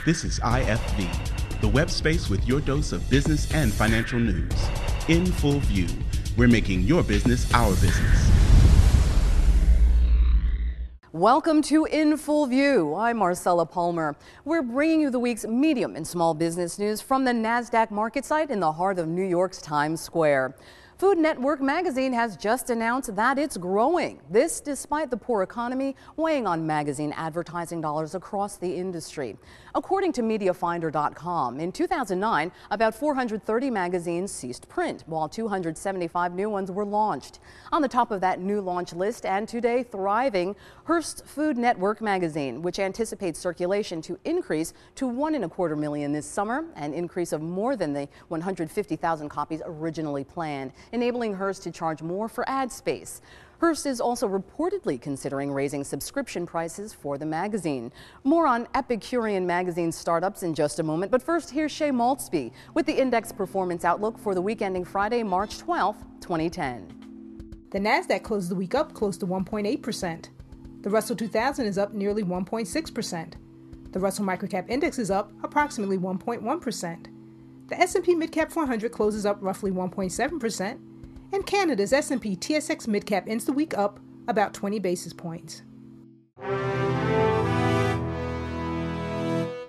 This is IFV, the web space with your dose of business and financial news. In full view, we're making your business our business. Welcome to In Full View. I'm Marcella Palmer. We're bringing you the week's medium and small business news from the NASDAQ MarketSite in the heart of New York's Times Square. Food Network magazine has just announced that it's growing. This despite the poor economy weighing on magazine advertising dollars across the industry. According to MediaFinder.com, in 2009, about 430 magazines ceased print, while 275 new ones were launched. On the top of that new launch list and today thriving, Hearst Food Network magazine, which anticipates circulation to increase to 1.25 million this summer, an increase of more than the 150,000 copies originally planned, enabling Hearst to charge more for ad space. Hearst is also reportedly considering raising subscription prices for the magazine. More on Epicurean magazine startups in just a moment, but first here's Shay Maltzby with the index performance outlook for the week ending Friday, March 12, 2010. The NASDAQ closed the week up close to 1.8%. The Russell 2000 is up nearly 1.6%. The Russell Microcap Index is up approximately 1.1%. The S&P Midcap 400 closes up roughly 1.7%, and Canada's S&P TSX Midcap ends the week up about 20 basis points.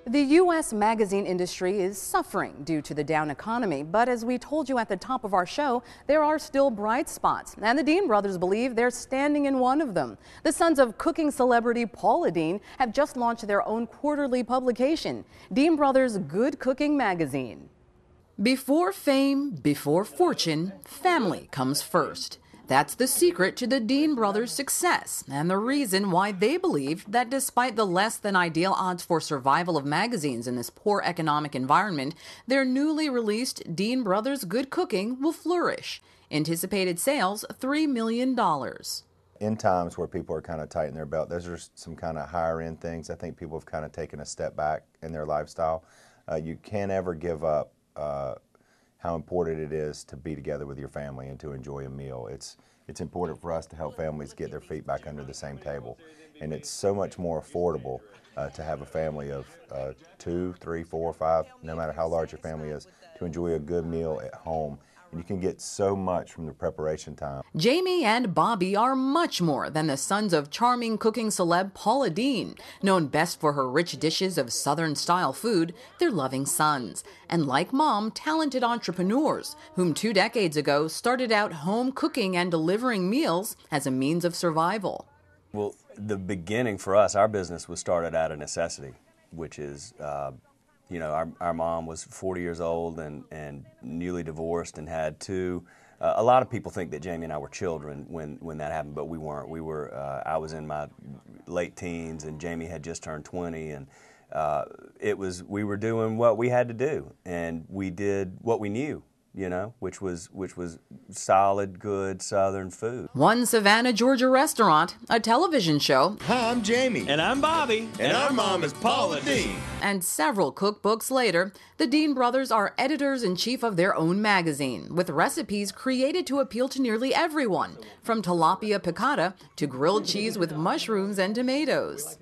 The U.S. magazine industry is suffering due to the down economy, but as we told you at the top of our show, there are still bright spots, and the Deen brothers believe they're standing in one of them. The sons of cooking celebrity Paula Deen have just launched their own quarterly publication, Deen Brothers Good Cooking Magazine. Before fame, before fortune, family comes first. That's the secret to the Deen brothers' success and the reason why they believe that despite the less than ideal odds for survival of magazines in this poor economic environment, their newly released Deen Brothers Good Cooking will flourish. Anticipated sales, $3 million. In times where people are kind of tightening their belt, those are some kind of higher end things. I think people have kind of taken a step back in their lifestyle. You can't ever give up how important it is to be together with your family and to enjoy a meal. It's important for us to help families get their feet back under the same table. And it's so much more affordable to have a family of 2, 3, 4, 5, no matter how large your family is, to enjoy a good meal at home. And you can get so much from the preparation time. Jamie and Bobby are much more than the sons of charming cooking celeb Paula Deen. Known best for her rich dishes of Southern-style food, they're loving sons. And like Mom, talented entrepreneurs, whom 2 decades ago started out home cooking and delivering meals as a means of survival. Well, the beginning for us, our business was started out of necessity, which is our mom was 40 years old and newly divorced and had 2. A lot of people think that Jamie and I were children when that happened, but we weren't. I was in my late teens and Jamie had just turned 20, and we were doing what we had to do, and we did what we knew, which was solid, good Southern food. One Savannah, Georgia restaurant, a television show. Hi, I'm Jamie. And I'm Bobby. And our mom is Paula Deen. And several cookbooks later, the Deen brothers are editors-in-chief of their own magazine, with recipes created to appeal to nearly everyone, from tilapia piccata to grilled cheese with mushrooms and tomatoes.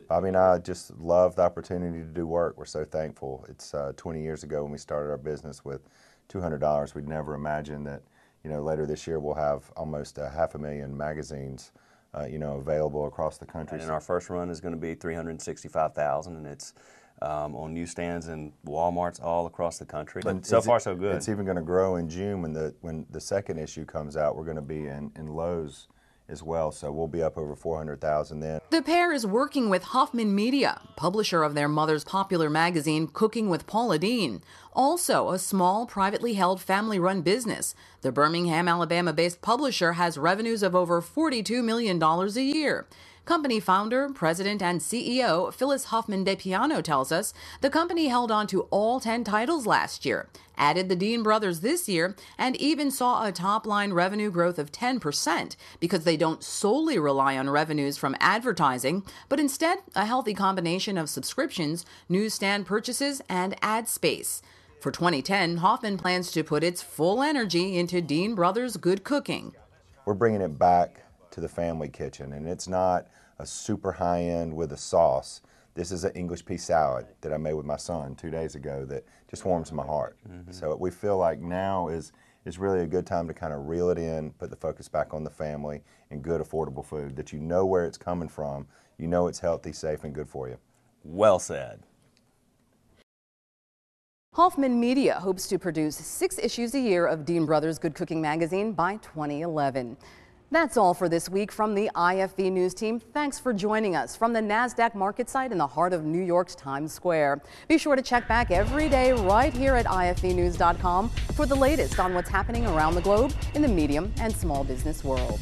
Bobby and I just love the opportunity to do work. We're so thankful. It's 20 years ago when we started our business with $200. We'd never imagined that, later this year we'll have almost 500,000 magazines, available across the country. And our first run is going to be 365,000, and it's on newsstands and Walmarts all across the country. But so far, so good. It's even going to grow in June when the second issue comes out. We're going to be in Lowe's as well, so we'll be up over 400,000 then. The pair is working with Hoffman Media, publisher of their mother's popular magazine Cooking with Paula Deen, also a small, privately held family-run business. The Birmingham, Alabama-based publisher has revenues of over $42 million a year. Company founder, president, and CEO Phyllis Hoffman DePiano tells us the company held on to all 10 titles last year, added the Deen brothers this year, and even saw a top-line revenue growth of 10% because they don't solely rely on revenues from advertising, but instead a healthy combination of subscriptions, newsstand purchases, and ad space. For 2010, Hoffman plans to put its full energy into Deen Brothers Good Cooking. We're bringing it back to the family kitchen, and it's not a super high-end with a sauce. This is an English pea salad that I made with my son 2 days ago that just warms my heart. So we feel like now is really a good time to kind of reel it in, put the focus back on the family and good affordable food that you know where it's coming from, you know it's healthy, safe, and good for you. Well said. Hoffman Media hopes to produce 6 issues a year of Deen Brothers Good Cooking magazine by 2011. That's all for this week from the IFV News team. Thanks for joining us from the NASDAQ MarketSite in the heart of New York's Times Square. Be sure to check back every day right here at ifvnews.com for the latest on what's happening around the globe in the medium and small business world.